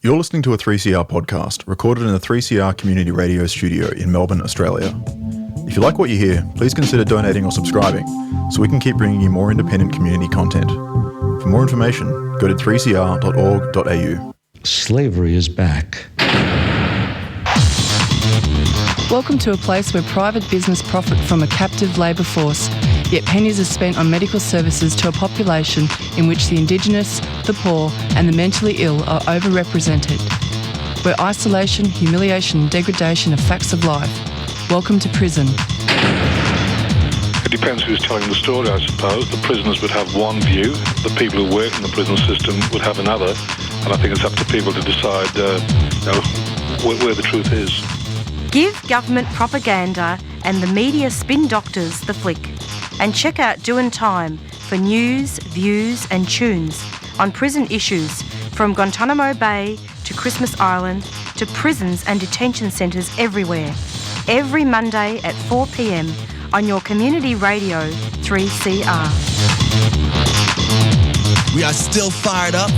You're listening to a 3CR podcast recorded in the 3CR Community Radio studio in Melbourne, Australia. If you like what you hear, please consider donating or subscribing so we can keep bringing you more independent community content. For more information, go to 3cr.org.au. Slavery is back. Welcome to a place where private business profit from a captive labour force, yet pennies are spent on medical services to a population in which the Indigenous, the poor and the mentally ill are overrepresented. Where isolation, humiliation and degradation are facts of life. Welcome to prison. It depends who's telling the story, I suppose. The prisoners would have one view, the people who work in the prison system would have another, and I think it's up to people to decide where the truth is. Give government propaganda and the media spin doctors the flick. And check out Doin Time for news, views and tunes on prison issues from Guantanamo Bay to Christmas Island to prisons and detention centres everywhere. Every Monday at 4 p.m. on your community radio 3CR. We are still fired up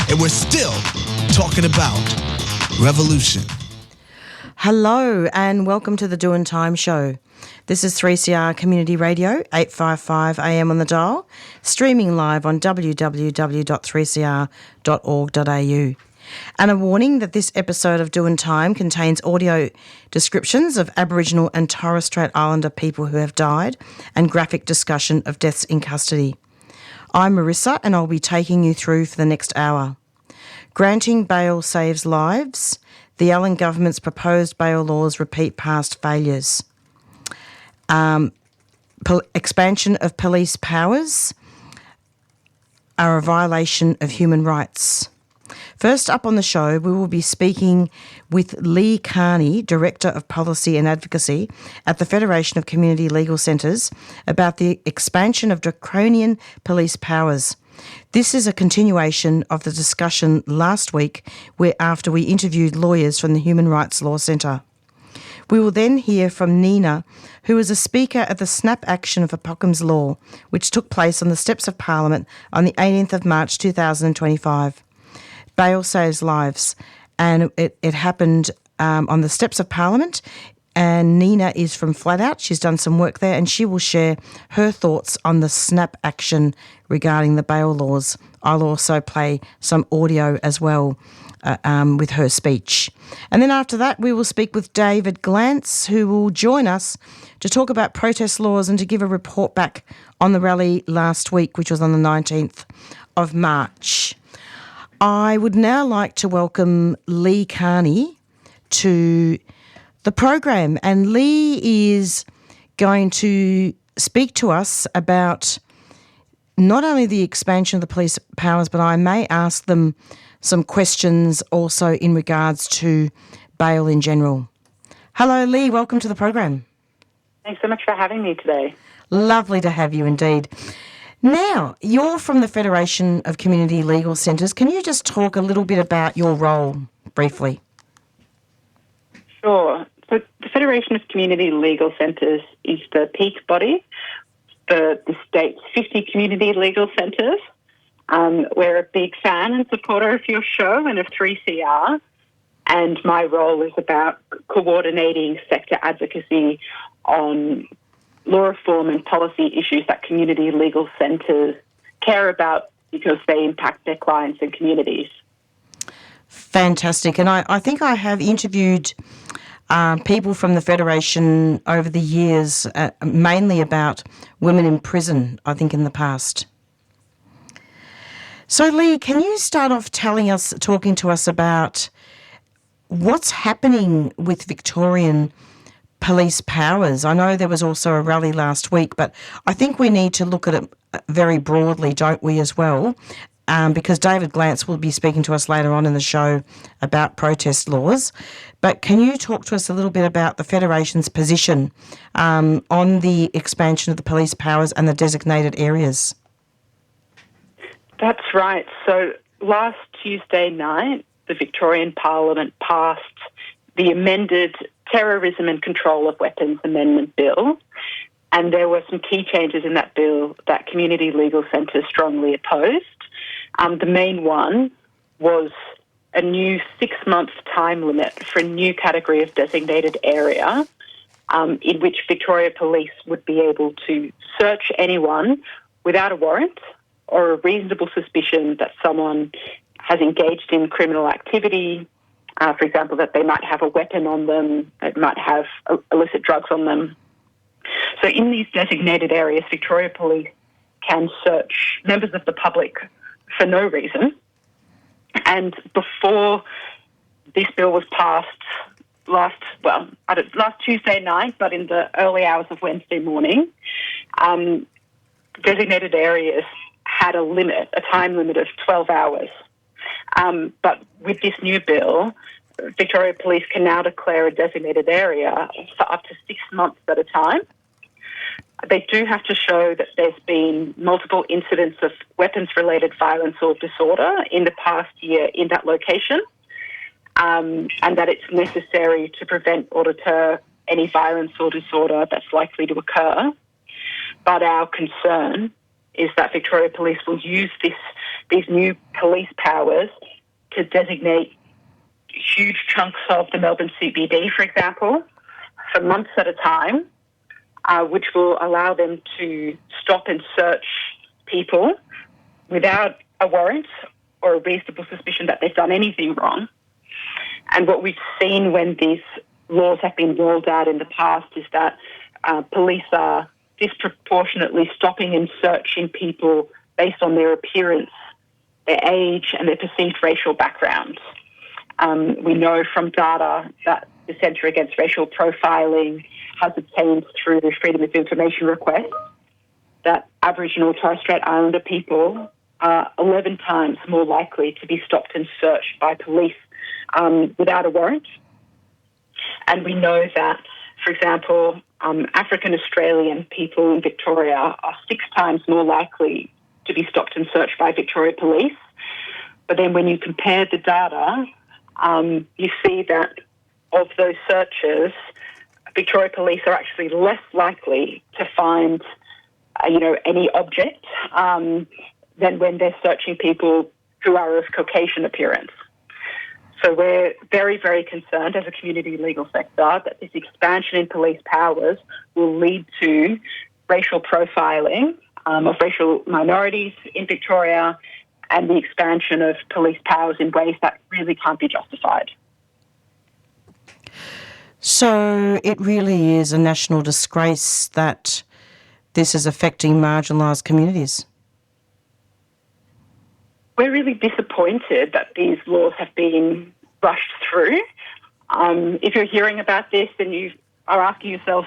and we're still talking about revolution. Hello and welcome to the Doin Time show. This is 3CR Community Radio, 855 AM on the dial, streaming live on www.3cr.org.au. And a warning that this episode of Doin Time contains audio descriptions of Aboriginal and Torres Strait Islander people who have died and graphic discussion of deaths in custody. I'm Marisa and I'll be taking you through for the next hour. Granting bail saves lives. The Allen government's proposed bail laws repeat past failures. Expansion of police powers are a violation of human rights. First up on the show, we will be speaking with Lee Carnie, Director of Policy and Advocacy at the Federation of Community Legal Centres, about the expansion of Draconian police powers. This is a continuation of the discussion last week after we interviewed lawyers from the Human Rights Law Centre. We will then hear from Nina, who is a speaker at the snap action of Apocham's Law, which took place on the steps of Parliament on the 18th of March 2025. Bail saves lives, and it happened on the steps of Parliament, and Nina is from Flatout. She's done some work there, and she will share her thoughts on the snap action regarding the bail laws. I'll also play some audio as well with her speech. And then after that, we will speak with David Glanz, who will join us to talk about protest laws and to give a report back on the rally last week, which was on the 19th of March. I would now like to welcome Lee Carnie to the program. And Lee is going to speak to us about not only the expansion of the police powers, but I may ask them some questions also in regards to bail in general. Hello, Lee. Welcome to the program. Thanks so much for having me today. Lovely to have you indeed. Now, you're from the Federation of Community Legal Centres. Can you just talk a little bit about your role briefly? Sure. So the Federation of Community Legal Centres is the peak body for the state's 50 community legal centres. We're a big fan and supporter of your show and of 3CR, and my role is about coordinating sector advocacy on law reform and policy issues that community legal centres care about because they impact their clients and communities. Fantastic. And I think I have interviewed people from the Federation over the years, mainly about women in prison, I think, in the past. So, Lee, can you start off talking to us about what's happening with Victorian police powers? I know there was also a rally last week, but I think we need to look at it very broadly, don't we, as well? Because David Glanz will be speaking to us later on in the show about protest laws. But can you talk to us a little bit about the Federation's position on the expansion of the police powers and the designated areas? That's right. So last Tuesday night, the Victorian Parliament passed the amended Terrorism and Control of Weapons Amendment Bill, and there were some key changes in that bill that community legal centres strongly opposed. The main one was a new 6-month time limit for a new category of designated area in which Victoria Police would be able to search anyone without a warrant or a reasonable suspicion that someone has engaged in criminal activity, for example, that they might have a weapon on them, that might have illicit drugs on them. So in these designated areas, Victoria Police can search members of the public for no reason. And before this bill was passed last Tuesday night, but in the early hours of Wednesday morning, designated areas had a time limit of 12 hours. But with this new bill, Victoria Police can now declare a designated area for up to 6 months at a time. They do have to show that there's been multiple incidents of weapons-related violence or disorder in the past year in that location, and that it's necessary to prevent or deter any violence or disorder that's likely to occur. But our concern is that Victoria Police will use these new police powers to designate huge chunks of the Melbourne CBD, for example, for months at a time, which will allow them to stop and search people without a warrant or a reasonable suspicion that they've done anything wrong. And what we've seen when these laws have been rolled out in the past is that police are disproportionately stopping and searching people based on their appearance, their age, and their perceived racial background. We know from data that the Centre Against Racial Profiling has obtained through the Freedom of Information request that Aboriginal and Torres Strait Islander people are 11 times more likely to be stopped and searched by police without a warrant. And we know that, for example, African Australian people in Victoria are 6 times more likely to be stopped and searched by Victoria Police. But then when you compare the data, you see that of those searches, Victoria Police are actually less likely to find, any object than when they're searching people who are of Caucasian appearance. So we're very, very concerned as a community legal sector that this expansion in police powers will lead to racial profiling of racial minorities in Victoria and the expansion of police powers in ways that really can't be justified. So it really is a national disgrace that this is affecting marginalised communities. We're really disappointed that these laws have been rushed through. If you're hearing about this and you are asking yourself,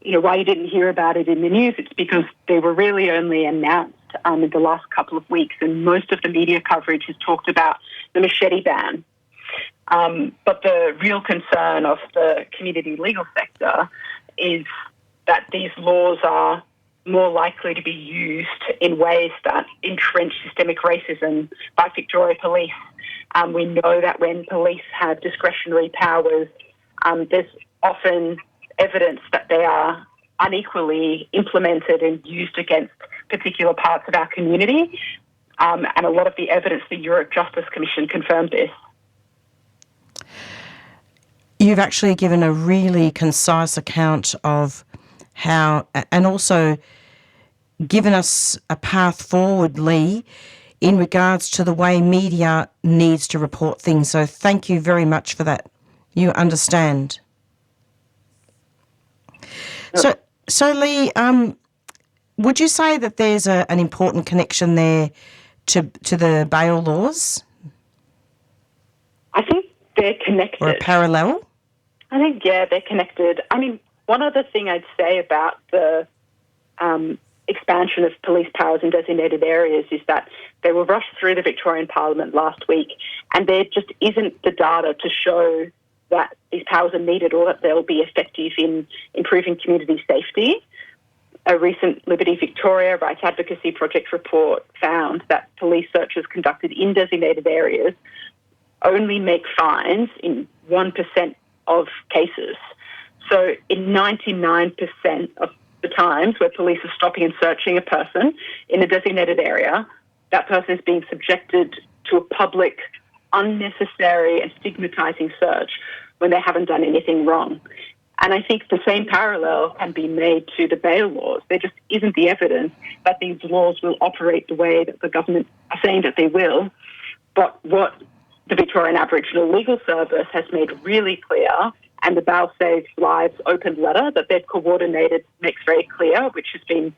why you didn't hear about it in the news, it's because they were really only announced in the last couple of weeks, and most of the media coverage has talked about the machete ban. But the real concern of the community legal sector is that these laws are more likely to be used in ways that entrench systemic racism by Victoria Police. We know that when police have discretionary powers, there's often evidence that they are unequally implemented and used against particular parts of our community. And a lot of the evidence, the Europe Justice Commission confirmed this. You've actually given a really concise account of how, and also given us a path forward, Lee, in regards to the way media needs to report things. So thank you very much for that. You understand. So Lee, would you say that there's an important connection there to the bail laws? I think they're connected. Or a parallel? I think, they're connected. I mean, one other thing I'd say about the expansion of police powers in designated areas is that they were rushed through the Victorian Parliament last week, and there just isn't the data to show that these powers are needed or that they'll be effective in improving community safety. A recent Liberty Victoria Rights Advocacy Project report found that police searches conducted in designated areas only make fines in 1% of cases. So in 99% of the times where police are stopping and searching a person in a designated area, that person is being subjected to a public unnecessary and stigmatising search when they haven't done anything wrong. And I think the same parallel can be made to the bail laws. There just isn't the evidence that these laws will operate the way that the government are saying that they will. But what the Victorian Aboriginal Legal Service has made really clear, and the Bail Saves Lives open letter that they've coordinated makes very clear, which has been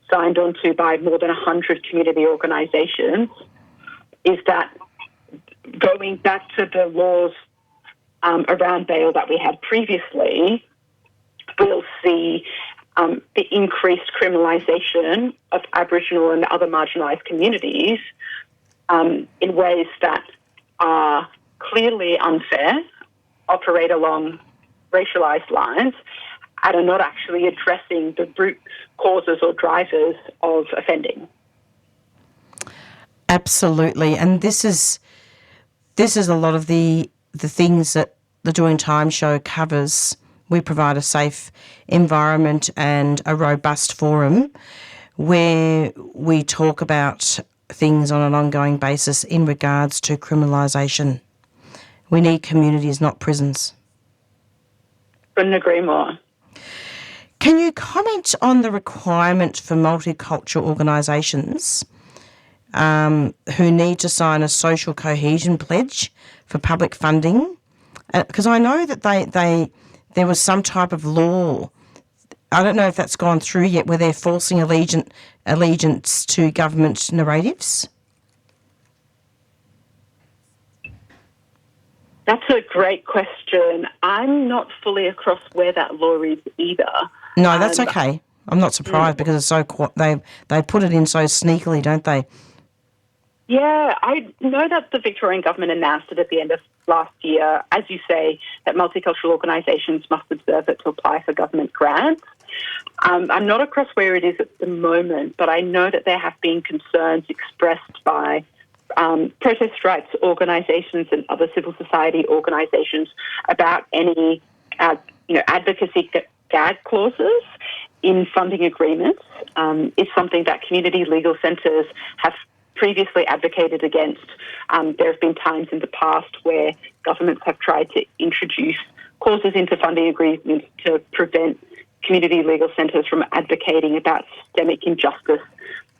signed onto by more than 100 community organisations, is that going back to the laws around bail that we had previously, we'll see the increased criminalisation of Aboriginal and other marginalised communities in ways that are clearly unfair, operate along racialised lines, and are not actually addressing the root causes or drivers of offending. Absolutely, and this is a lot of the things that the Doin Time show covers. We provide a safe environment and a robust forum where we talk about things on an ongoing basis in regards to criminalisation. We need communities, not prisons. Couldn't agree more. Can you comment on the requirement for multicultural organisations who need to sign a social cohesion pledge for public funding? Because I know that there was some type of law, I don't know if that's gone through yet, where they're forcing allegiance to government narratives. That's a great question. I'm not fully across where that law is either. No, that's okay. I'm not surprised because it's so they put it in so sneakily, don't they? Yeah, I know that the Victorian government announced it at the end of last year, as you say, that multicultural organisations must observe it to apply for government grants. I'm not across where it is at the moment, but I know that there have been concerns expressed by protest rights organisations and other civil society organisations about any advocacy gag clauses in funding agreements. It's something that community legal centres have previously advocated against. There have been times in the past where governments have tried to introduce clauses into funding agreements to prevent community legal centres from advocating about systemic injustice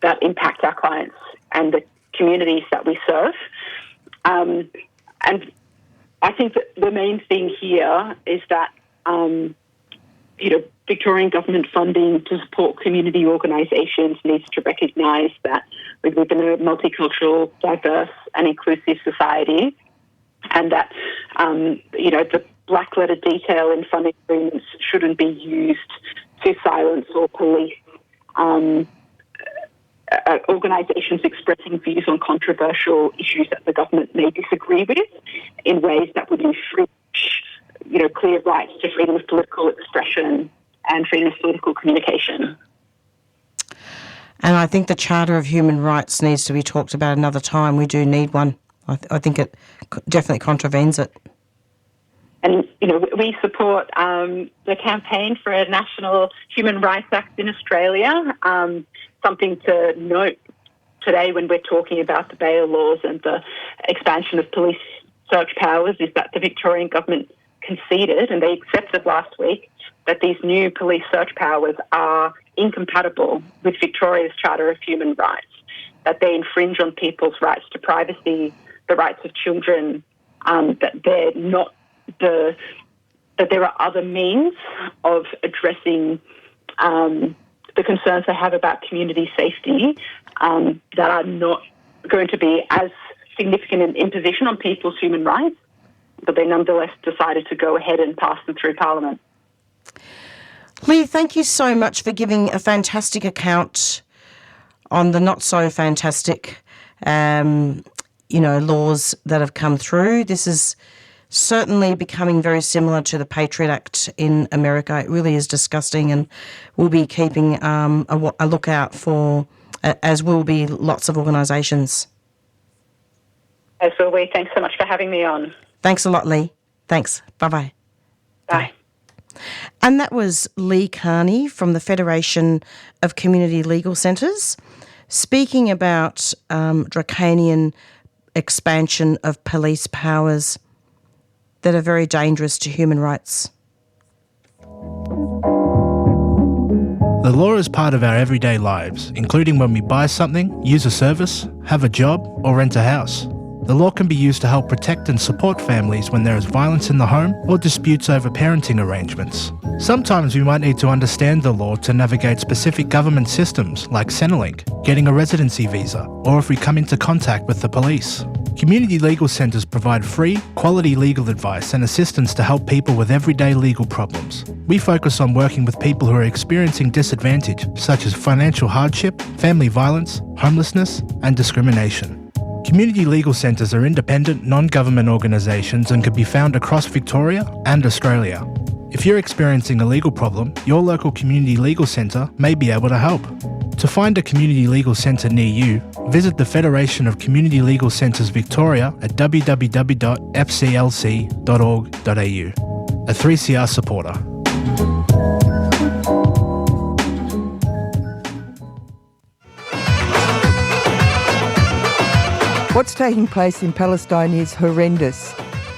that impacts our clients and the communities that we serve. And I think that the main thing here is that, Victorian government funding to support community organisations needs to recognise that we live in a multicultural, diverse and inclusive society, and that, the black letter detail in funding agreements shouldn't be used to silence or police organisations expressing views on controversial issues that the government may disagree with in ways that would infringe, clear rights to freedom of political expression and freedom of political communication. And I think the Charter of Human Rights needs to be talked about another time. We do need one. I think it definitely contravenes it. And, we support the campaign for a National Human Rights Act in Australia. Something to note today when we're talking about the bail laws and the expansion of police search powers is that the Victorian government conceded, and they accepted last week, that these new police search powers are incompatible with Victoria's Charter of Human Rights, that they infringe on people's rights to privacy, the rights of children, that they're not that there are other means of addressing the concerns they have about community safety that are not going to be as significant an imposition on people's human rights, but they nonetheless decided to go ahead and pass them through Parliament. Lee, thank you so much for giving a fantastic account on the not so fantastic, laws that have come through. This is certainly becoming very similar to the Patriot Act in America. It really is disgusting, and we'll be keeping a lookout for, as will be lots of organisations. As will we. Thanks so much for having me on. Thanks a lot, Lee. Thanks. Bye-bye. Bye. And that was Lee Carnie from the Federation of Community Legal Centres speaking about Draconian expansion of police powers that are very dangerous to human rights? The law is part of our everyday lives, including when we buy something, use a service, have a job, or rent a house. The law can be used to help protect and support families when there is violence in the home or disputes over parenting arrangements. Sometimes we might need to understand the law to navigate specific government systems like Centrelink, getting a residency visa, or if we come into contact with the police. Community legal centres provide free, quality legal advice and assistance to help people with everyday legal problems. We focus on working with people who are experiencing disadvantage, such as financial hardship, family violence, homelessness, and discrimination. Community legal centres are independent, non-government organisations and can be found across Victoria and Australia. If you're experiencing a legal problem, your local community legal centre may be able to help. To find a community legal centre near you, visit the Federation of Community Legal Centres Victoria at www.fclc.org.au. A 3CR supporter. What's taking place in Palestine is horrendous.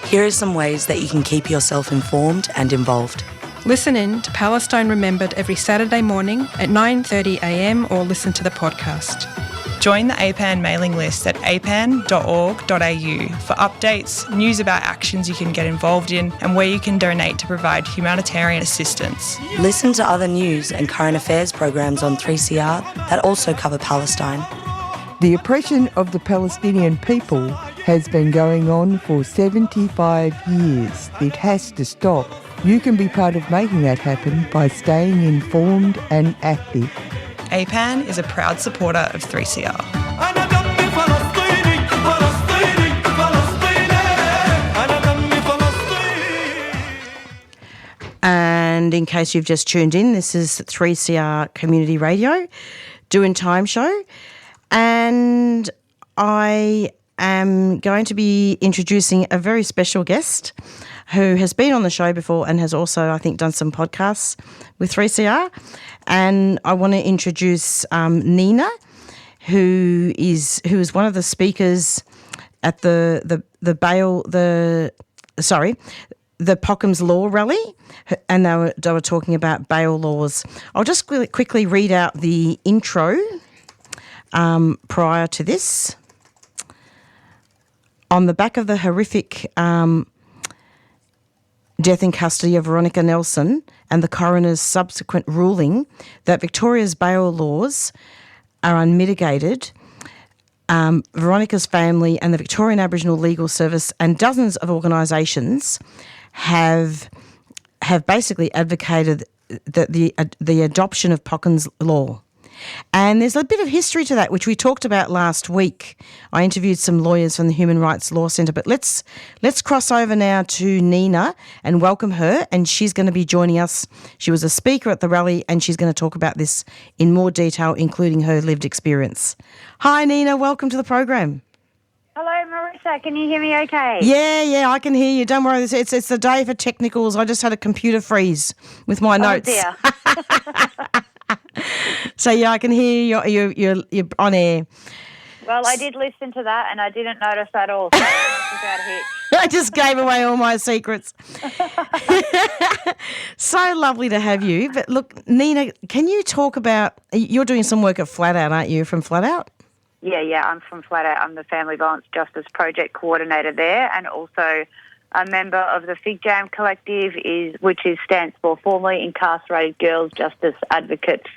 Here are some ways that you can keep yourself informed and involved. Listen in to Palestine Remembered every Saturday morning at 9:30am or listen to the podcast. Join the APAN mailing list at apan.org.au for updates, news about actions you can get involved in and where you can donate to provide humanitarian assistance. Listen to other news and current affairs programs on 3CR that also cover Palestine. The oppression of the Palestinian people has been going on for 75 years. It has to stop. You can be part of making that happen by staying informed and active. APAN is a proud supporter of 3CR. And in case you've just tuned in, this is 3CR Community Radio, Doin Time show. And I am going to be introducing a very special guest who has been on the show before and has also, I think, done some podcasts with 3CR. And I want to introduce Nina, who is one of the speakers at the Pockham's Law rally, and they were talking about bail laws. I'll just quickly read out the intro. Prior to this, on the back of the horrific death in custody of Veronica Nelson and the coroner's subsequent ruling that Victoria's bail laws are unmitigated, Veronica's family and the Victorian Aboriginal Legal Service and dozens of organisations have basically advocated that the adoption of Pockham's Law. And there's a bit of history to that, which we talked about last week. I interviewed some lawyers from the Human Rights Law Centre, but let's cross over now to Nina and welcome her, and she's going to be joining us. She was a speaker at the rally, and she's going to talk about this in more detail, including her lived experience. Hi, Nina. Welcome to the program. Hello, Marisa. Can you hear me okay? Yeah, I can hear you. Don't worry. It's the day for technicals. I just had a computer freeze with my notes. Oh, dear. So, yeah, I can hear you're on air. Well, I did listen to that and I didn't notice at all. So I just gave away all my secrets. So lovely to have you. But look, Nina, can you talk about, you're doing some work at Flatout, aren't you, from Flatout? Yeah, I'm from Flatout. I'm the Family Violence Justice Project Coordinator there and also a member of the Fig Jam Collective, which stands for Formerly Incarcerated Girls Justice Advocates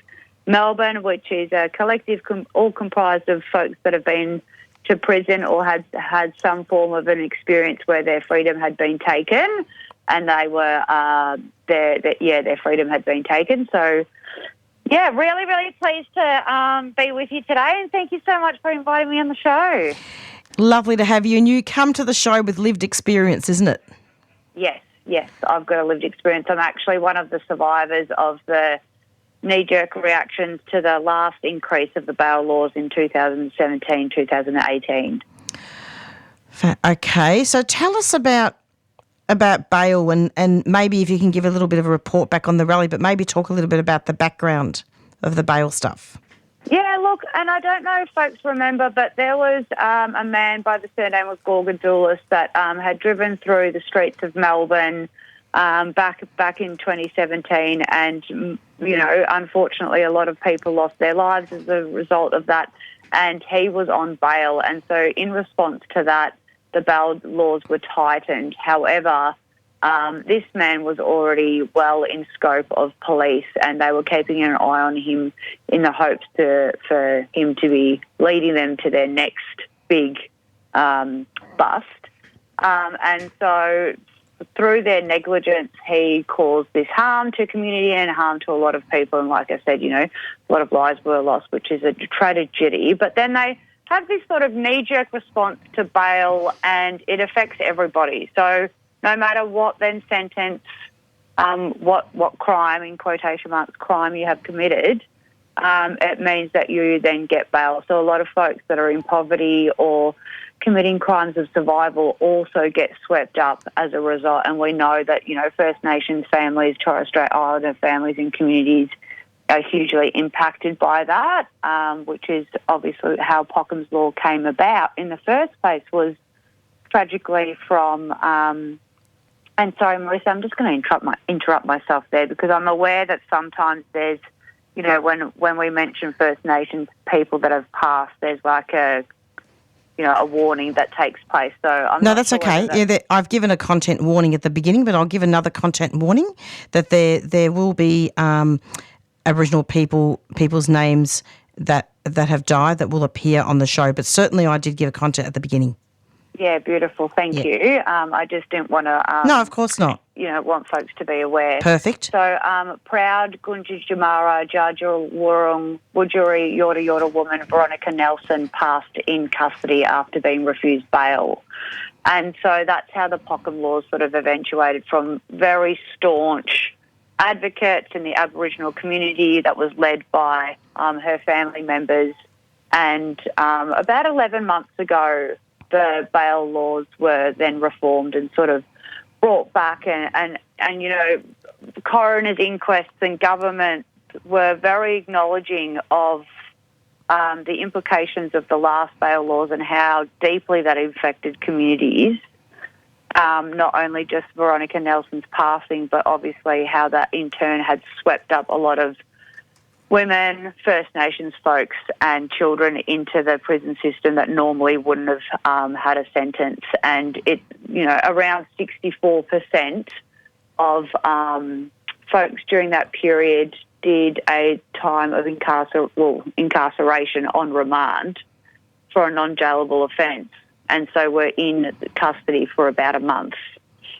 Melbourne, which is a collective all comprised of folks that have been to prison or had some form of an experience where their freedom had been taken, and they were their freedom had been taken. So, yeah, really, really pleased to be with you today, and thank you so much for inviting me on the show. Lovely to have you, and you come to the show with lived experience, isn't it? Yes, I've got a lived experience. I'm actually one of the survivors of the knee-jerk reactions to the last increase of the bail laws in 2017, 2018. Okay, so tell us about bail and maybe if you can give a little bit of a report back on the rally, but maybe talk a little bit about the background of the bail stuff. Yeah, look, and I don't know if folks remember, but there was a man by the surname of Gorgonzoulis that had driven through the streets of Melbourne back in 2017, and unfortunately, a lot of people lost their lives as a result of that. And he was on bail, and so in response to that, the bail laws were tightened. However, this man was already well in scope of police, and they were keeping an eye on him in the hopes for him to be leading them to their next big bust. And so through their negligence, he caused this harm to community and harm to a lot of people. And like I said, a lot of lives were lost, which is a tragedy. But then they have this sort of knee-jerk response to bail, and it affects everybody. So no matter what then sentence, what crime, in quotation marks, crime you have committed, it means that you then get bail. So a lot of folks that are in poverty or committing crimes of survival also get swept up as a result. And we know that, First Nations families, Torres Strait Islander families and communities are hugely impacted by that, which is obviously how Pocken's Law came about in the first place, was tragically from... and sorry, Marisa, I'm just going to interrupt myself there, because I'm aware that sometimes there's, when we mention First Nations people that have passed, there's like a warning that takes place. So that's okay. I've given a content warning at the beginning, but I'll give another content warning that there will be Aboriginal people's names that have died that will appear on the show. But certainly, I did give a content at the beginning. Yeah, beautiful. Thank you. I just didn't want to... no, of course not. Want folks to be aware. Perfect. So, proud Gunja Jamara, Jaja Wurrung, Wujuri, Yorta Yorta woman Veronica Nelson passed in custody after being refused bail. And so that's how the Pocken laws sort of eventuated, from very staunch advocates in the Aboriginal community that was led by her family members. And about 11 months ago, the bail laws were then reformed and sort of brought back, and coroners' inquests and government were very acknowledging of the implications of the last bail laws and how deeply that affected communities, not only just Veronica Nelson's passing, but obviously how that in turn had swept up a lot of women, First Nations folks and children into the prison system that normally wouldn't have had a sentence. And it, around 64% of folks during that period did a time of incarceration on remand for a non-jailable offence, and so we're in custody for about a month.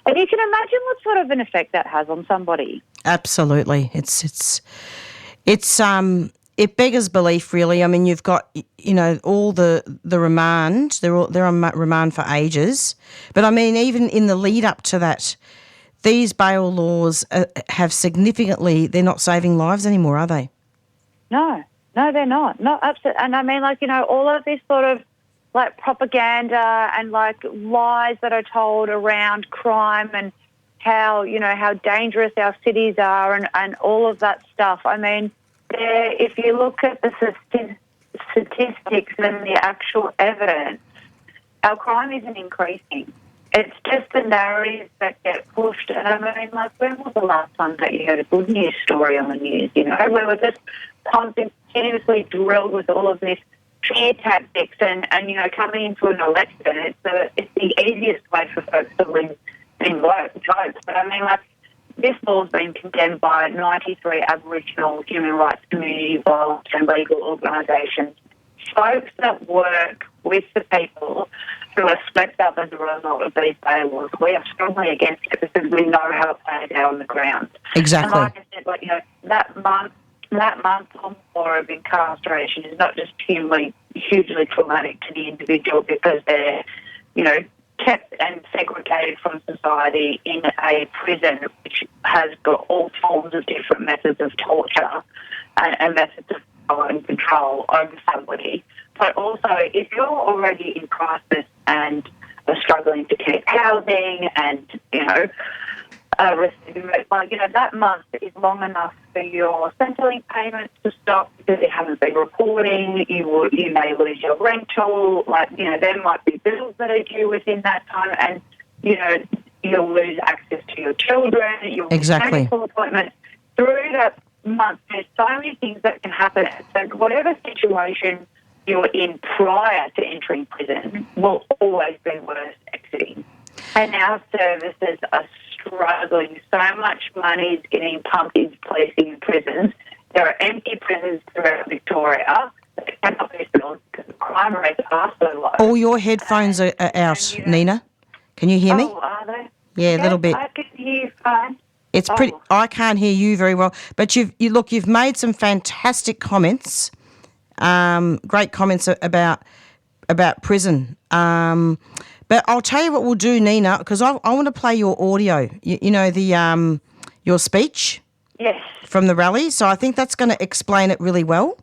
And you can imagine what sort of an effect that has on somebody. Absolutely. It beggars belief, really. I mean, you've got, all the remand. They're on remand for ages. But, I mean, even in the lead up to that, these bail laws have significantly, they're not saving lives anymore, are they? No, they're not. Not absolutely. And, I mean, all of this sort of, propaganda and, lies that are told around crime and how dangerous our cities are and all of that stuff. I mean, if you look at the statistics and the actual evidence, our crime isn't increasing. It's just the narratives that get pushed. And I mean, when was the last time that you heard a good news story on the news? We were just continuously drilled with all of this fear tactics and coming into an election, it's the easiest way for folks to win votes. But I mean, this law's been condemned by 93 Aboriginal human rights, community violence and legal organisations. Folks that work with the people who are swept up as a result of these bail laws. We are strongly against it because we know how it plays out on the ground. Exactly. And like I said, that month or more of incarceration is not just hugely traumatic to the individual because they're, kept and segregated from society in a prison which has got all forms of different methods of torture and methods of power and control over somebody. But also, if you're already in crisis and are struggling to keep housing and, receiving, like, that month is long enough for your Centrelink payments to stop because you haven't been reporting. You may lose your rental. There might be bills that are due within that time, and you'll lose access to your children. You'll lose medical appointments through that month. There's so many things that can happen. So whatever situation you're in prior to entering prison will always be worse exiting. And our services are struggling. So much money is getting pumped into policing in prisons. There are empty prisons throughout Victoria that cannot be filled because the crime rates are so low. All your headphones are out, Nina. Can you hear me? Oh, are they? Yeah, a little bit. I can hear you fine. It's pretty. I can't hear you very well, but you've made some fantastic comments. Great comments about prison. But I'll tell you what we'll do, Nina, because I want to play your audio. Your speech. Yes. From the rally. So I think that's going to explain it really well.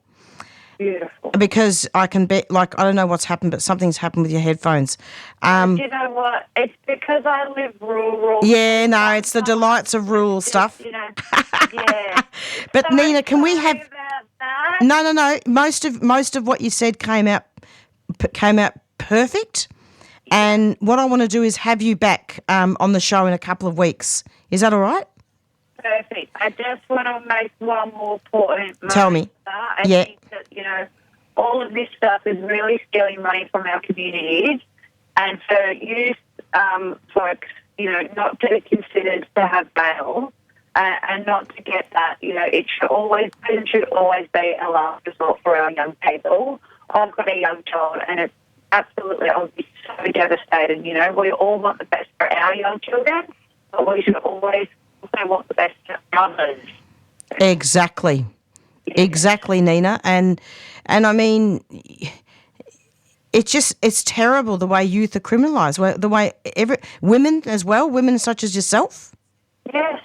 Beautiful. Because I can bet, I don't know what's happened, but something's happened with your headphones. Do you know what? It's because I live rural. Yeah, no, it's the delights of rural stuff. Yeah. But so Nina, can we have? No. No. Most of what you said came out perfect. And what I want to do is have you back on the show in a couple of weeks. Is that all right? Perfect. I just want to make one more point. Tell me. I think that, all of this stuff is really stealing money from our communities. And for youth folks, not to be considered to have bail and not to get that, prison should always be a last resort for our young people. I've got a young child and it's absolutely, I would be so devastated. We all want the best for our young children, but we should always also want the best for others. Exactly. Yeah. Exactly, Nina. And I mean, it's terrible the way youth are criminalised, the way women as well, women such as yourself. Yes.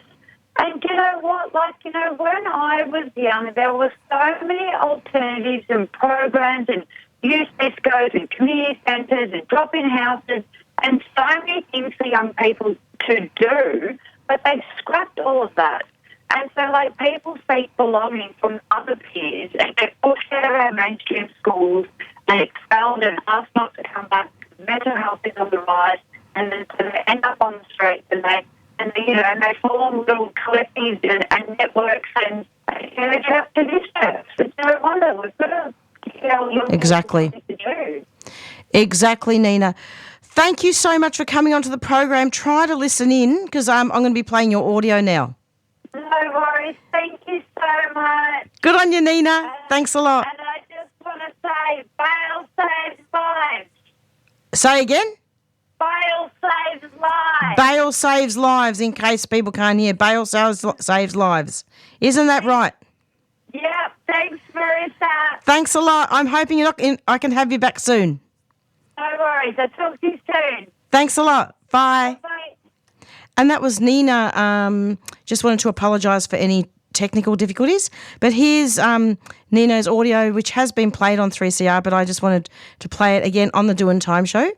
And you know what? When I was young, there were so many alternatives and programs and youth discos and community centres and drop-in houses and so many things for young people to do, but they've scrapped all of that. And so, people seek belonging from other peers and get pushed out of our mainstream schools and expelled and asked not to come back. Mental health is on the rise, and then so they end up on the streets and they form little collectives and networks and they get up to this stuff. It's no wonder we've got to tell young Exactly. people what to do. Exactly, Nina. Thank you so much for coming onto the program. Try to listen in because I'm going to be playing your audio now. No worries. Thank you so much. Good on you, Nina. Thanks a lot. And I just want to say, bail saves lives. Say again? Bail saves lives. Bail saves lives, in case people can't hear. Bail saves lives. Isn't that right? Yeah, thanks, Marisa. Thanks a lot. I'm hoping I can have you back soon. No worries. I'll talk to you soon. Thanks a lot. Bye. Bye. And that was Nina. Just wanted to apologise for any technical difficulties. But here's Nina's audio, which has been played on 3CR, but I just wanted to play it again on the Doin Time show.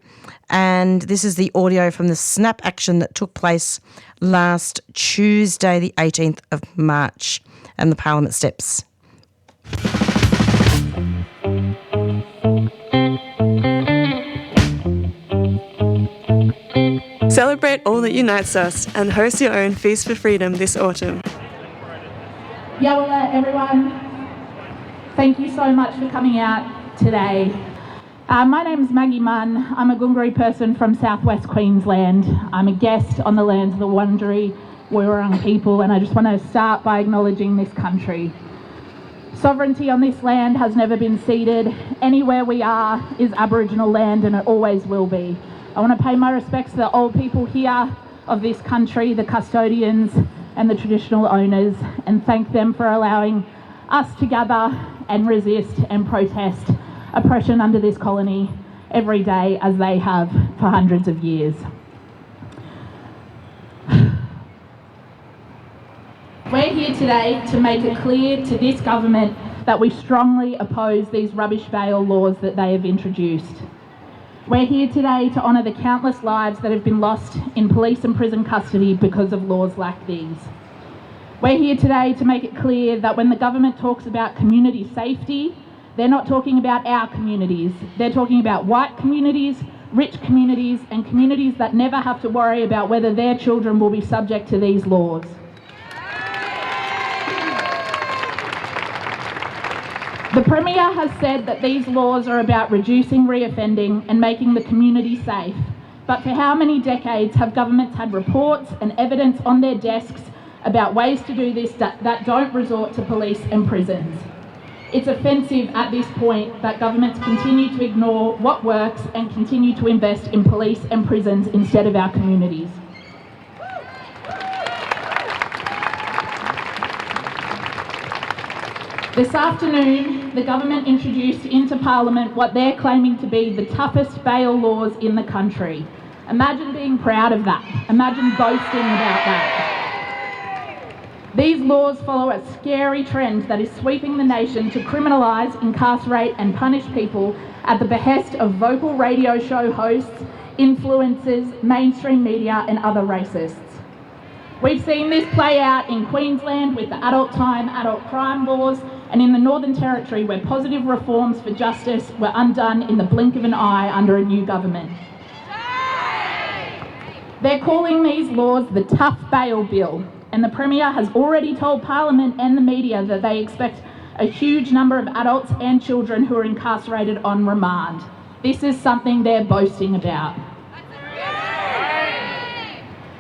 And this is the audio from the snap action that took place last Tuesday, the 18th of March, and the Parliament steps. Celebrate all that unites us and host your own Feast for Freedom this autumn. Yawala, everyone. Thank you so much for coming out today. My name's Maggie Munn. I'm a Gungari person from southwest Queensland. I'm a guest on the lands of the Wurundjeri Wurrung people, and I just want to start by acknowledging this country. Sovereignty on this land has never been ceded. Anywhere we are is Aboriginal land, and it always will be. I want to pay my respects to the old people here of this country, the custodians and the traditional owners, and thank them for allowing us to gather and resist and protest oppression under this colony every day as they have for hundreds of years. We're here today to make it clear to this government that we strongly oppose these rubbish bail laws that they have introduced. We're here today to honour the countless lives that have been lost in police and prison custody because of laws like these. We're here today to make it clear that when the government talks about community safety, they're not talking about our communities. They're talking about white communities, rich communities, and communities that never have to worry about whether their children will be subject to these laws. The Premier has said that these laws are about reducing reoffending and making the community safe. But for how many decades have governments had reports and evidence on their desks about ways to do this that don't resort to police and prisons? It's offensive at this point that governments continue to ignore what works and continue to invest in police and prisons instead of our communities. This afternoon, the government introduced into Parliament what they're claiming to be the toughest bail laws in the country. Imagine being proud of that. Imagine boasting about that. These laws follow a scary trend that is sweeping the nation to criminalise, incarcerate and punish people at the behest of vocal radio show hosts, influencers, mainstream media and other racists. We've seen this play out in Queensland with the adult time, adult crime laws, and in the Northern Territory where positive reforms for justice were undone in the blink of an eye under a new government. They're calling these laws the Tough Bail Bill, and the Premier has already told Parliament and the media that they expect a huge number of adults and children who are incarcerated on remand. This is something they're boasting about.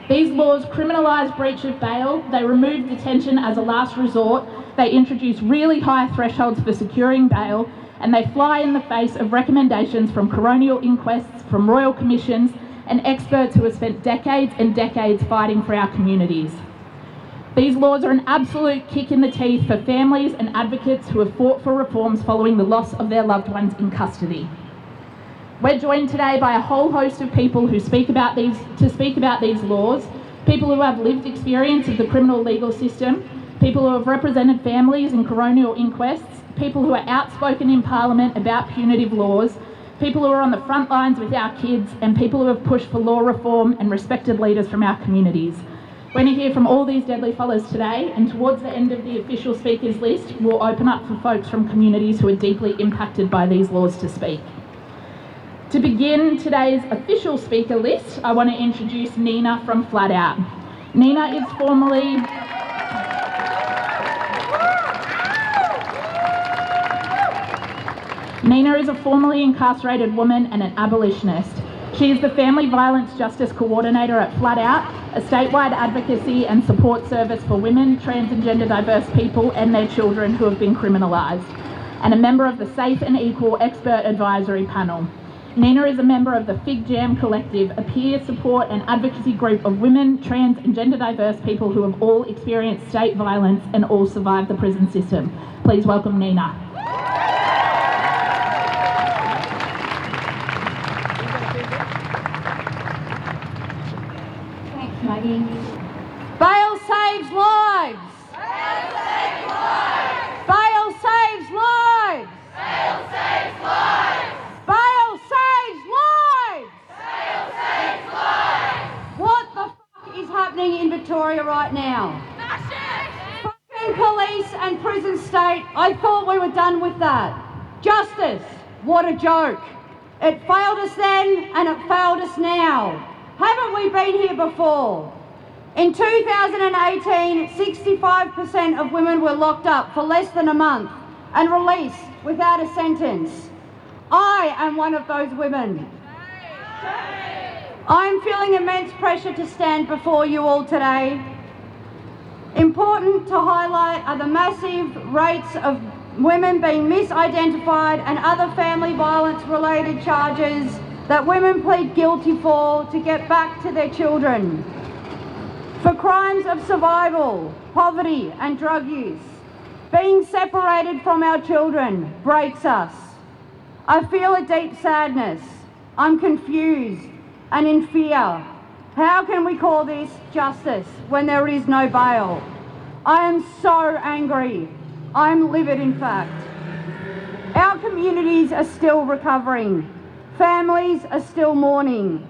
These laws criminalise breach of bail, they remove detention as a last resort, they introduce really high thresholds for securing bail, and they fly in the face of recommendations from coronial inquests, from royal commissions, and experts who have spent decades and decades fighting for our communities. These laws are an absolute kick in the teeth for families and advocates who have fought for reforms following the loss of their loved ones in custody. We're joined today by a whole host of people who speak about these laws, people who have lived experience of the criminal legal system, people who have represented families in coronial inquests, people who are outspoken in Parliament about punitive laws, people who are on the front lines with our kids, and people who have pushed for law reform and respected leaders from our communities. We're going to hear from all these deadly fellas today, and towards the end of the official speakers list, we'll open up for folks from communities who are deeply impacted by these laws to speak. To begin today's official speaker list, I want to introduce Nina from Flat Out. Nina is formerly a formerly incarcerated woman and an abolitionist. She is the Family Violence Justice Coordinator at Flat Out, a statewide advocacy and support service for women, trans and gender diverse people and their children who have been criminalised, and a member of the Safe and Equal Expert Advisory Panel. Nina is a member of the Fig Jam Collective, a peer support and advocacy group of women, trans and gender diverse people who have all experienced state violence and all survived the prison system. Please welcome Nina. Thanks, Maggie. Bail saves lives! Bail saves lives! Bail saves lives! Bail saves lives! Bail saves lives! Bail saves lives! What the fuck is happening in Victoria right now? Fucking police and prison state, I thought we were done with that. Justice, what a joke. It failed us then and it failed us now. Haven't we been here before? In 2018, 65% of women were locked up for less than a month and released without a sentence. I am one of those women. I'm feeling immense pressure to stand before you all today. Important to highlight are the massive rates of women being misidentified and other family violence related charges that women plead guilty for to get back to their children. For crimes of survival, poverty and drug use, being separated from our children breaks us. I feel a deep sadness. I'm confused and in fear. How can we call this justice when there is no bail? I am so angry. I'm livid, in fact. Our communities are still recovering. Families are still mourning,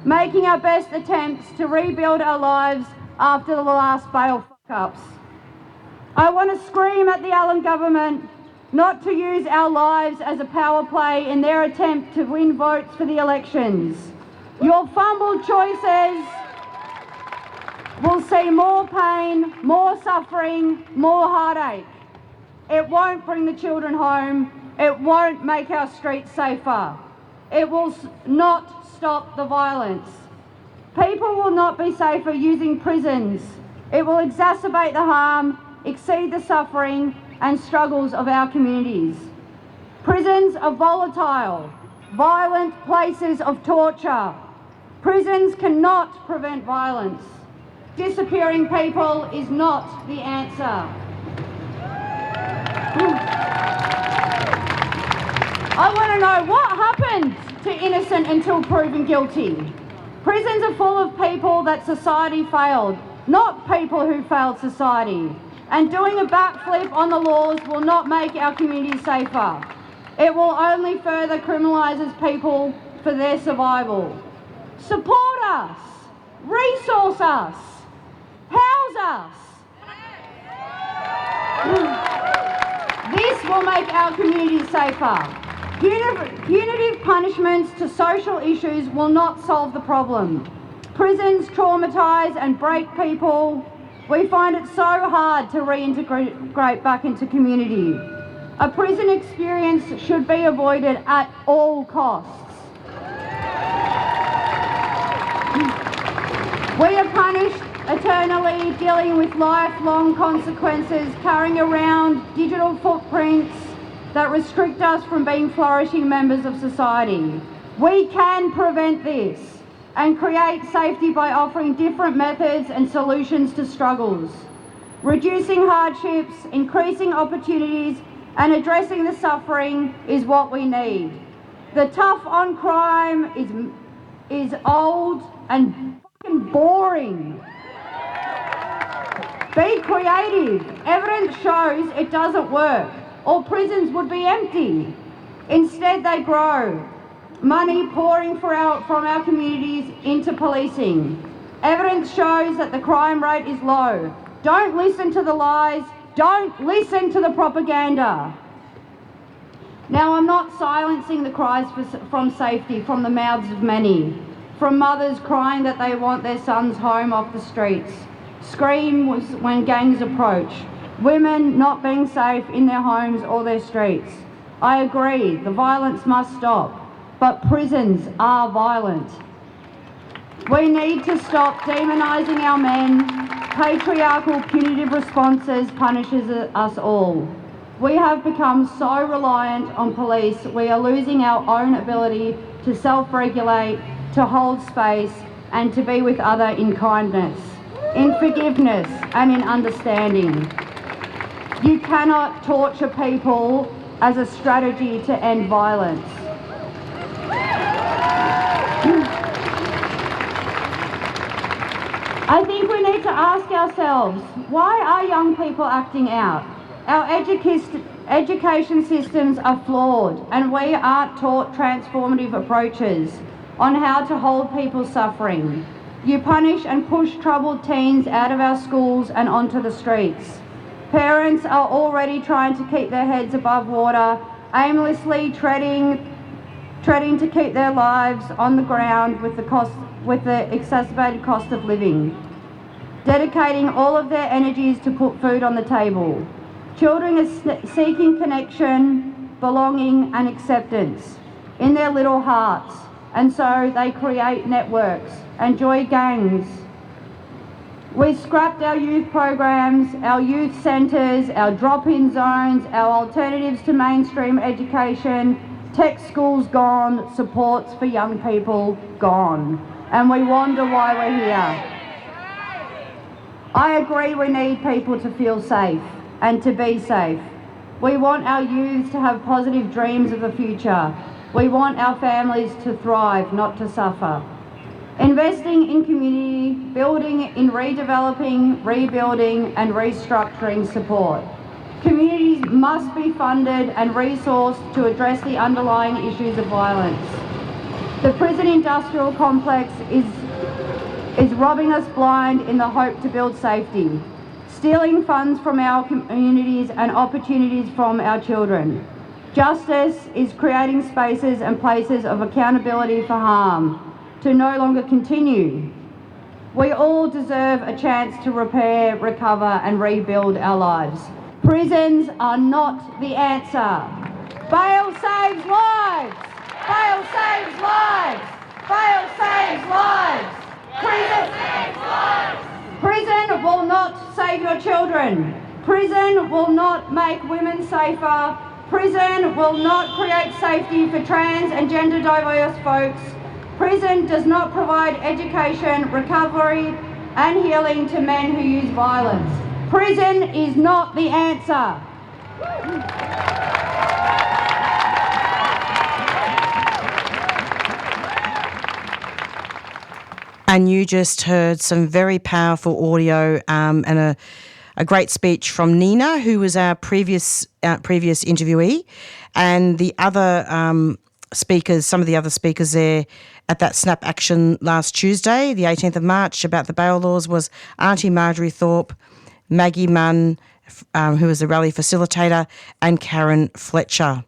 making our best attempts to rebuild our lives after the last bail fuck-ups. I want to scream at the Allen government not to use our lives as a power play in their attempt to win votes for the elections. Your fumbled choices will see more pain, more suffering, more heartache. It won't bring the children home. It won't make our streets safer. It will not stop the violence. People will not be safer using prisons. It will exacerbate the harm, exceed the suffering and struggles of our communities. Prisons are volatile, violent places of torture. Prisons cannot prevent violence. Disappearing people is not the answer. I want to know what happened to innocent until proven guilty. Prisons are full of people that society failed, not people who failed society. And doing a backflip on the laws will not make our communities safer. It will only further criminalise people for their survival. Support us, resource us, house us. This will make our communities safer. Punitive punishments to social issues will not solve the problem. Prisons traumatise and break people. We find it so hard to reintegrate back into community. A prison experience should be avoided at all costs. We are punished eternally, dealing with lifelong consequences, carrying around digital footprints that restrict us from being flourishing members of society. We can prevent this and create safety by offering different methods and solutions to struggles. Reducing hardships, increasing opportunities and addressing the suffering is what we need. The tough on crime is old and fucking boring. Be creative. Evidence shows it doesn't work, or prisons would be empty. Instead, they grow. Money pouring from our communities into policing. Evidence shows that the crime rate is low. Don't listen to the lies. Don't listen to the propaganda. Now, I'm not silencing the cries from safety from the mouths of many, from mothers crying that they want their sons home off the streets, scream when gangs approach, women not being safe in their homes or their streets. I agree, the violence must stop, but prisons are violent. We need to stop demonising our men. Patriarchal punitive responses punishes us all. We have become so reliant on police, we are losing our own ability to self-regulate, to hold space, and to be with others in kindness, in forgiveness, and in understanding. You cannot torture people as a strategy to end violence. I think we need to ask ourselves, why are young people acting out? Our education systems are flawed and we aren't taught transformative approaches on how to hold people suffering. You punish and push troubled teens out of our schools and onto the streets. Parents are already trying to keep their heads above water, aimlessly treading to keep their lives on the ground with the exacerbated cost of living, dedicating all of their energies to put food on the table. Children are seeking connection, belonging and acceptance in their little hearts, and so they create networks and join gangs. We scrapped our youth programs, our youth centres, our drop-in zones, our alternatives to mainstream education, tech schools gone, supports for young people gone, and we wonder why we're here. I agree we need people to feel safe and to be safe. We want our youths to have positive dreams of the future. We want our families to thrive, not to suffer. Investing in community, building in redeveloping, rebuilding and restructuring support. Communities must be funded and resourced to address the underlying issues of violence. The prison industrial complex is robbing us blind in the hope to build safety, stealing funds from our communities and opportunities from our children. Justice is creating spaces and places of accountability for harm to no longer continue. We all deserve a chance to repair, recover and rebuild our lives. Prisons are not the answer. Bail saves lives! Bail saves lives! Bail saves lives! Prison will not save your children. Prison will not make women safer. Prison will not create safety for trans and gender diverse folks. Prison does not provide education, recovery and healing to men who use violence. Prison is not the answer. And you just heard some very powerful audio and a great speech from Nina, who was our previous interviewee, and the other speakers, some of the other speakers there at that SNAP action last Tuesday, the 18th of March, about the bail laws was Auntie Marjorie Thorpe, Maggie Munn, who was the rally facilitator, and Karen Fletcher.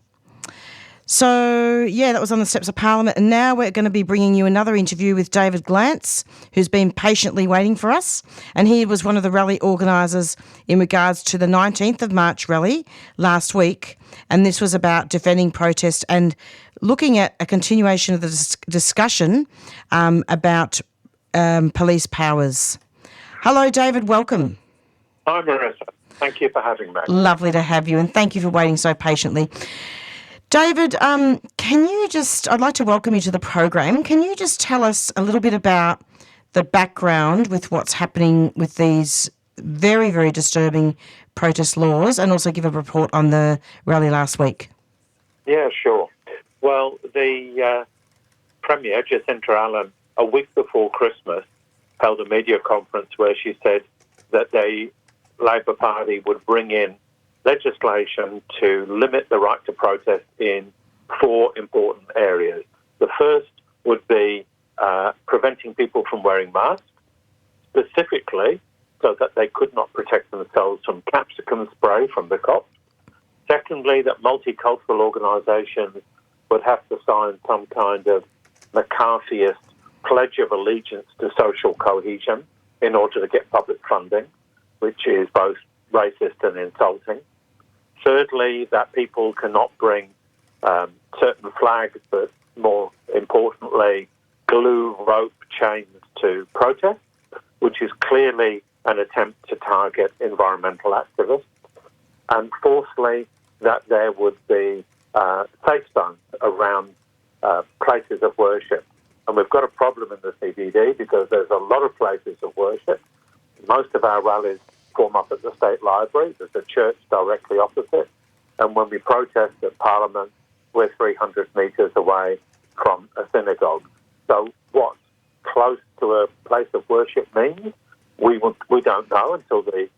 So, yeah, that was on the steps of Parliament. And now we're going to be bringing you another interview with David Glanz, who's been patiently waiting for us. And he was one of the rally organisers in regards to the 19th of March rally last week. And this was about defending protest and looking at a continuation of the discussion about police powers. Hello, David. Welcome. Hi, Marisa. Thank you for having me. Lovely to have you, and thank you for waiting so patiently. David, I'd like to welcome you to the program. Can you just tell us a little bit about the background with what's happening with these very, very disturbing protest laws, and also give a report on the rally last week? Yeah, sure. Well, the Premier, Jacinta Allen, a week before Christmas, held a media conference where she said that the Labor Party would bring in legislation to limit the right to protest in 4 important areas. The first would be preventing people from wearing masks, specifically so that they could not protect themselves from capsicum spray from the cops. Secondly, that multicultural organisations would have to sign some kind of McCarthyist pledge of allegiance to social cohesion in order to get public funding, which is both racist and insulting. Thirdly, that people cannot bring certain flags, but more importantly, glue rope chains to protest, which is clearly an attempt to target environmental activists. And fourthly, that there would be safe zones around places of worship. And we've got a problem in the CBD because there's a lot of places of worship. Most of our rallies form up at the State Library. There's a church directly opposite. And when we protest at Parliament, we're 300 metres away from a synagogue. So what close to a place of worship means, we don't know until the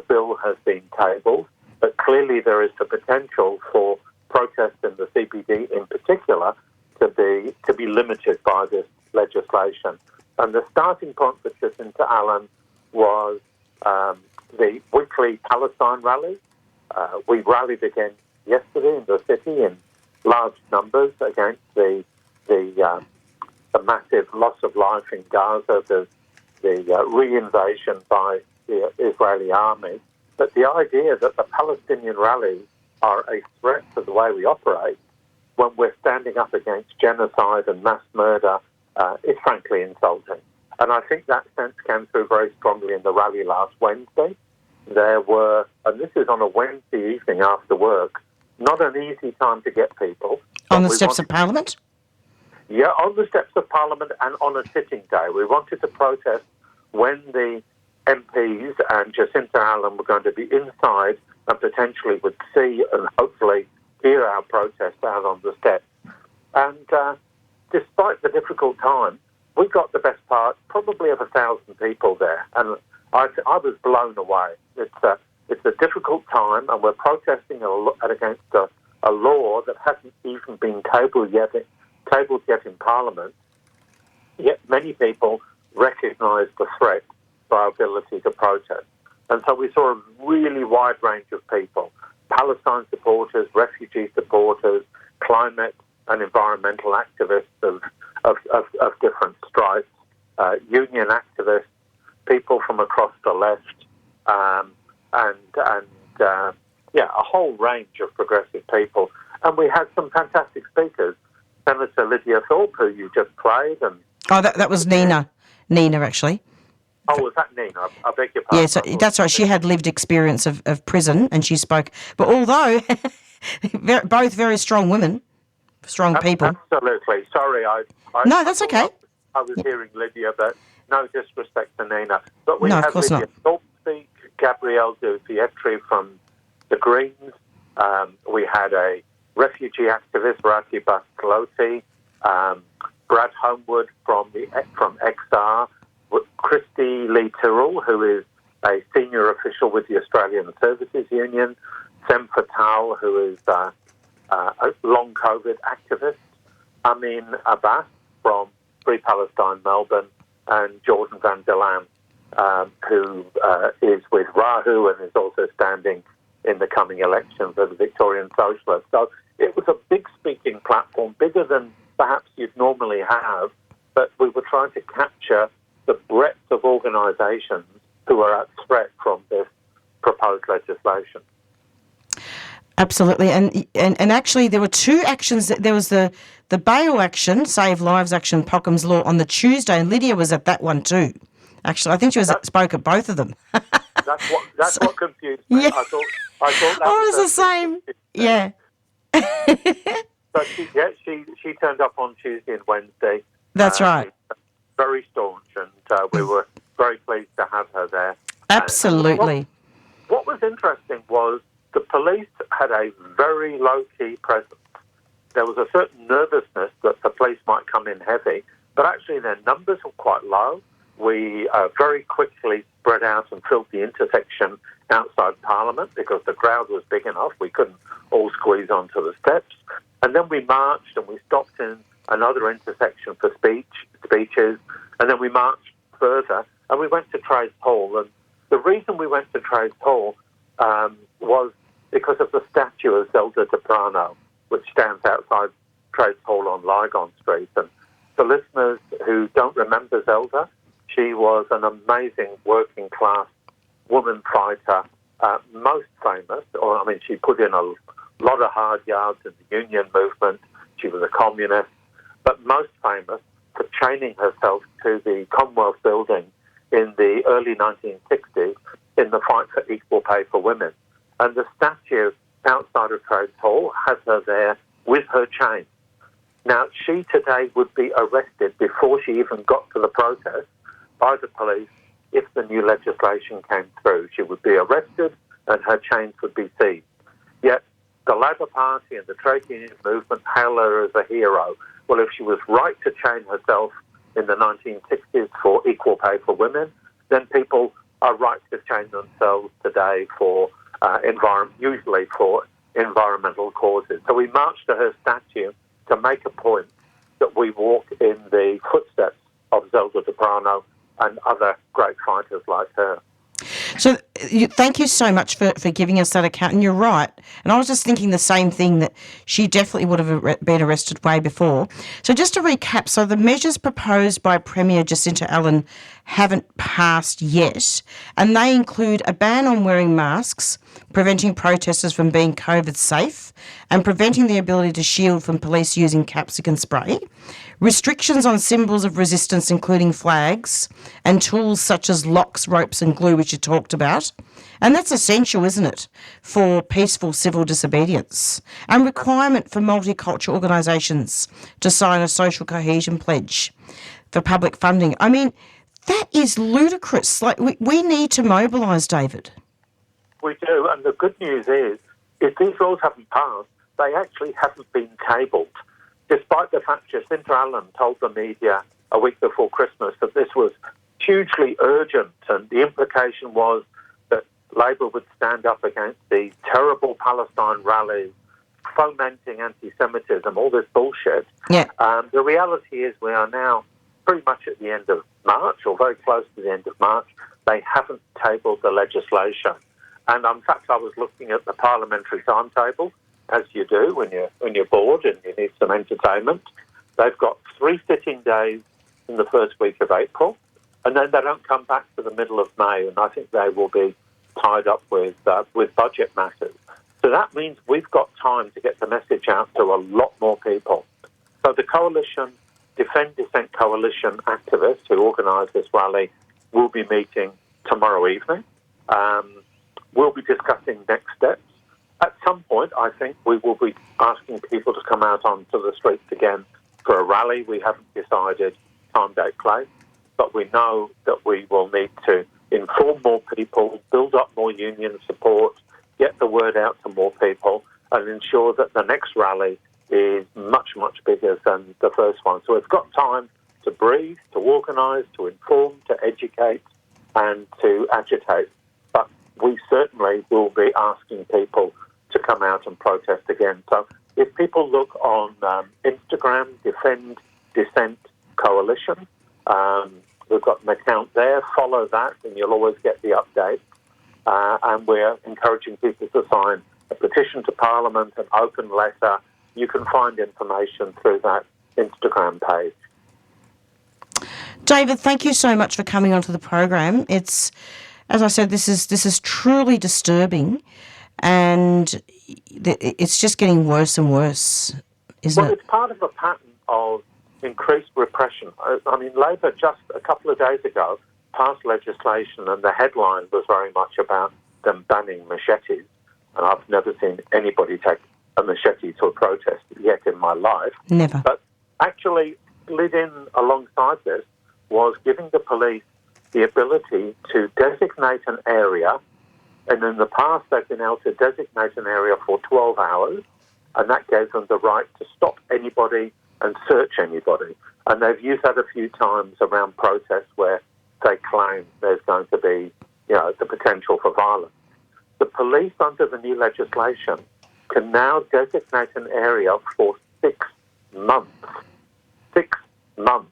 bill has been tabled. But clearly there is the potential for protest in the CBD in particular to be limited by this legislation. And the starting point for Jacinta Allen was the weekly Palestine rally. We rallied again yesterday in the city in large numbers against the massive loss of life in Gaza, the re-invasion by the Israeli army. But the idea that the Palestinian rallies are a threat to the way we operate when we're standing up against genocide and mass murder is frankly insulting. And I think that sense came through very strongly in the rally last Wednesday. There were, and this is on a Wednesday evening after work, not an easy time to get people. On the steps of Parliament? Yeah, on the steps of Parliament and on a sitting day. We wanted to protest when the MPs and Jacinta Allen were going to be inside and potentially would see and hopefully hear our protest out on the steps. And despite the difficult time, we got the best part, probably of 1,000 people there. And I was blown away. It's a difficult time, and we're protesting against a law that hasn't even been tabled yet tabled yet in Parliament, yet many people recognise the threat to our ability to protest. And so we saw a really wide range of people: Palestine supporters, refugee supporters, climate and environmental activists of different stripes, union activists, people from across the left, a whole range of progressive people. And we had some fantastic speakers. Senator Lydia Thorpe, who you just played. And that was Nina. Nina, actually. Oh, was that Nina? I beg your pardon. Yeah, so that's right. She had lived experience of prison, and she spoke. But although both very strong women, strong people. Absolutely. Sorry, No, that's okay. I was hearing Lydia, but no disrespect to Nina. But we No, had of course Lydia Thorpe speak, Gabrielle de Vietri from the Greens. We had a refugee activist, Rati Baskaloti, Brad Homewood from XR, Christy Lee Tyrrell, who is a senior official with the Australian Services Union, Sem Fatal, who is a long COVID activist, Amin Abbas from Free Palestine Melbourne, and Jordan van der Lam, who is with Rahu and is also standing in the coming elections as a Victorian Socialist. So it was a big speaking platform, bigger than perhaps you'd normally have, but we were trying to capture the breadth of organisations who are at threat from this proposed legislation. Absolutely, and actually there were two actions. There was the bail action, Save Lives action, Pockham's Law on the Tuesday, and Lydia was at that one too. Actually, I think she spoke at both of them. That's what confused me. Yeah. I thought that was the same. Yeah. So she turned up on Tuesday and Wednesday. That's right. Very staunch, and we were very pleased to have her there. Absolutely. What was interesting was the police had a very low-key presence. There was a certain nervousness that the police might come in heavy, but actually their numbers were quite low. We very quickly spread out and filled the intersection outside Parliament because the crowd was big enough. We couldn't all squeeze onto the steps. And then we marched and we stopped in another intersection for speeches, and then we marched further and we went to Trades Hall. And the reason we went to Trades Hall was because of the statue of Zelda Deprano, which stands outside Trades Hall on Lygon Street. And for listeners who don't remember Zelda, she was an amazing working class woman fighter, most famous, she put in a lot of hard yards in the union movement. She was a communist, but most famous for chaining herself to the Commonwealth building in the early 1960s in the fight for equal pay for women. And the statue outside of Trades Hall has her there with her chain. Now, she today would be arrested before she even got to the protest by the police if the new legislation came through. She would be arrested and her chains would be seized. Yet the Labor Party and the trade union movement hail her as a hero. Well, if she was right to chain herself in the 1960s for equal pay for women, then people are right to chain themselves today for usually for environmental causes. So we marched to her statue to make a point that we walk in the footsteps of Zelda Deprano and other great fighters like her. So thank you so much for giving us that account. And you're right. And I was just thinking the same thing, that she definitely would have been arrested way before. So just to recap, so the measures proposed by Premier Jacinta Allen haven't passed yet, and they include a ban on wearing masks, preventing protesters from being COVID safe, and preventing the ability to shield from police using capsicum spray, restrictions on symbols of resistance including flags, and tools such as locks, ropes and glue, which you talked about. And that's essential, isn't it, for peaceful civil disobedience, and requirement for multicultural organisations to sign a social cohesion pledge for public funding. I mean, that is ludicrous. Like, we need to mobilise, David. We do, and the good news is, if these laws haven't passed, they actually haven't been tabled. Despite the fact Jacinta Allen told the media a week before Christmas that this was hugely urgent, and the implication was that Labor would stand up against these terrible Palestine rallies fomenting anti-Semitism, all this bullshit. Yeah. The reality is we are now pretty much at the end of March, or very close to the end of March. They haven't tabled the legislation. And in fact, I was looking at the parliamentary timetable, as you do when you're bored and you need some entertainment. They've got 3 sitting days in the first week of April, and then they don't come back to the middle of May, and I think they will be tied up with budget matters. So that means we've got time to get the message out to a lot more people. So the coalition, Defend Dissent Coalition activists who organise this rally will be meeting tomorrow evening. We'll be discussing next steps. At some point, I think we will be asking people to come out onto the streets again for a rally. We haven't decided time, date, place, but we know that we will need to inform more people, build up more union support, get the word out to more people, and ensure that the next rally is much, much bigger than the first one. So we've got time to breathe, to organise, to inform, to educate, and to agitate. But we certainly will be asking people to come out and protest again. So if people look on Instagram, Defend Dissent Coalition, we've got an account there, follow that, and you'll always get the updates. And we're encouraging people to sign a petition to Parliament, an open letter. You can find information through that Instagram page. David, thank you so much for coming onto the program. It's, as I said, this is truly disturbing, and it's just getting worse and worse, isn't it? Well, it's part of a pattern of increased repression. I mean, Labor just a couple of days ago passed legislation, and the headline was very much about them banning machetes. And I've never seen anybody take a machete to a protest yet in my life. Never. But actually, slid in alongside this was giving the police the ability to designate an area, and in the past they've been able to designate an area for 12 hours, and that gave them the right to stop anybody and search anybody. And they've used that a few times around protests where they claim there's going to be, the potential for violence. The police, under the new legislation, can now designate an area for 6 months. 6 months.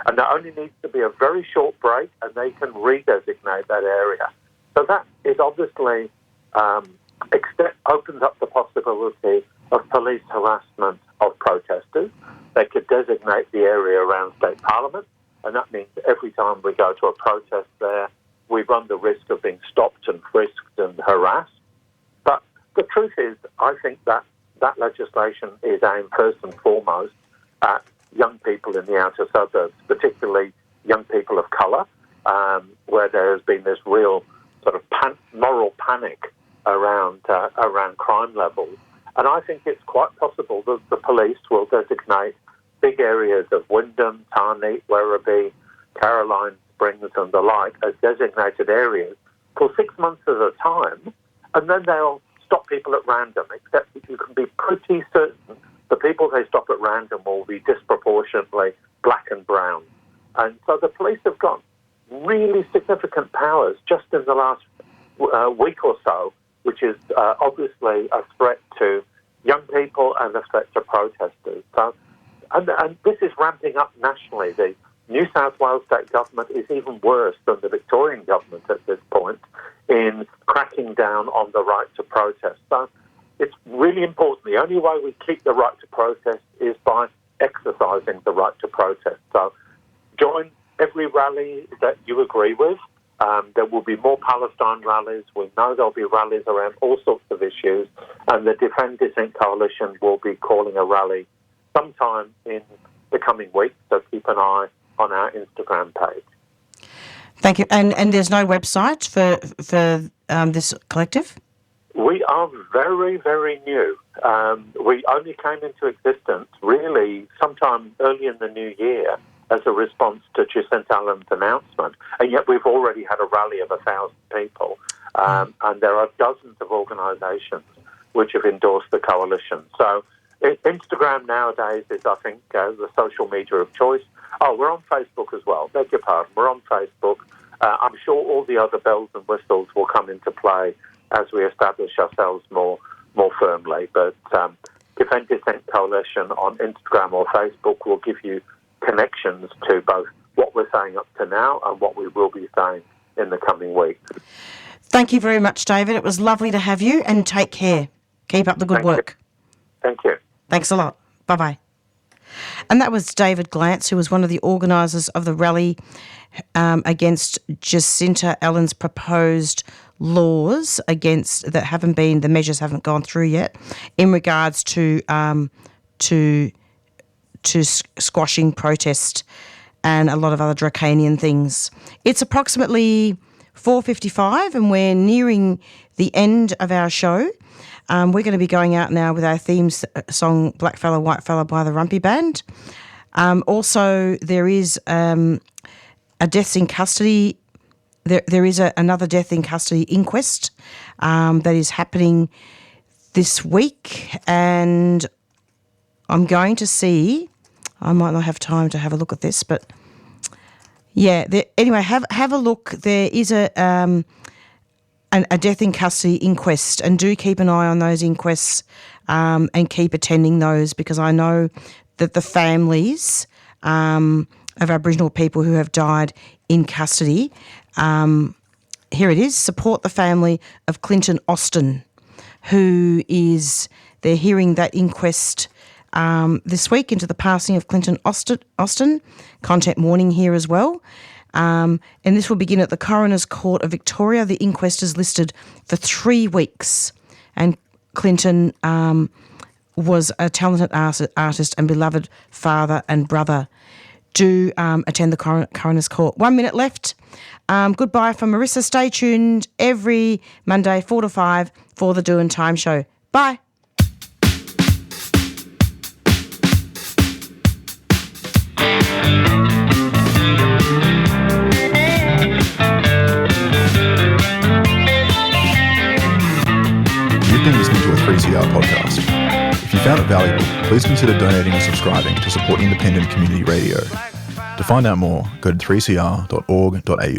And there only needs to be a very short break, and they can redesignate that area. So that is obviously opens up the possibility of police harassment of protesters. They could designate the area around State Parliament, and that means every time we go to a protest there, we run the risk of being stopped and frisked and harassed. But the truth is, I think that legislation is aimed first and foremost at young people in the outer suburbs, particularly young people of colour, where there has been this real sort of moral panic around crime levels. And I think it's quite possible that the police will designate big areas of Wyndham, Tarneit, Werribee, Caroline Springs and the like as designated areas for 6 months at a time, and then they'll stop people at random, except that you can be pretty certain the people they stop at random will be disproportionately black and brown. And so the police have got really significant powers just in the last week or so, which is obviously a threat to young people and a threat to protesters. So, and this is ramping up nationally. The New South Wales state government is even worse than the Victorian government at this point in cracking down on the right to protest. So it's really important. The only way we keep the right to protest is by exercising the right to protest. So join every rally that you agree with. There will be more Palestine rallies. We know there'll be rallies around all sorts of issues. And the Defend Dissent Coalition will be calling a rally sometime in the coming week. So keep an eye on our Instagram page. Thank you. And there's no website for this collective? We are very, very new. We only came into existence really sometime early in the new year as a response to Jacinta Allen's announcement, and yet we've already had a rally of 1,000 people, and there are dozens of organisations which have endorsed the coalition. So Instagram nowadays is, I think, the social media of choice. Oh, we're on Facebook as well. Beg your pardon. We're on Facebook. I'm sure all the other bells and whistles will come into play as we establish ourselves more firmly. But Defend Dissent Coalition on Instagram or Facebook will give you connections to both what we're saying up to now and what we will be saying in the coming weeks. Thank you very much, David. It was lovely to have you, and take care. Keep up the good work. Thank you. Thanks a lot. Bye-bye. And that was David Glanz, who was one of the organisers of the rally against Jacinta Allen's proposed laws the measures haven't gone through yet in regards to squashing protest and a lot of other draconian things. It's approximately 4:55 and we're nearing the end of our show. We're going to be going out now with our theme song, Black Fella, White Fella by the Rumpy Band. Also, there is a deaths in custody. There is another death in custody inquest that is happening this week, and I'm going to see. I might not have time to have a look at this, but yeah. Anyway, have a look. There is a death in custody inquest, and do keep an eye on those inquests and keep attending those, because I know that the families of Aboriginal people who have died in custody, here it is, support the family of Clinton Austin, they're hearing that inquest this week into the passing of Clinton Austin, content warning here as well. And this will begin at the Coroner's Court of Victoria. The inquest is listed for 3 weeks. And Clinton was a talented artist and beloved father and brother. Do attend the Coroner's Court. 1 minute left. Goodbye from Marisa. Stay tuned every Monday 4 to 5 for the Doin Time show. Bye. You've been listening to a 3CR podcast. If you found it valuable, please consider donating or subscribing to support independent community radio. To find out more, go to 3cr.org.au.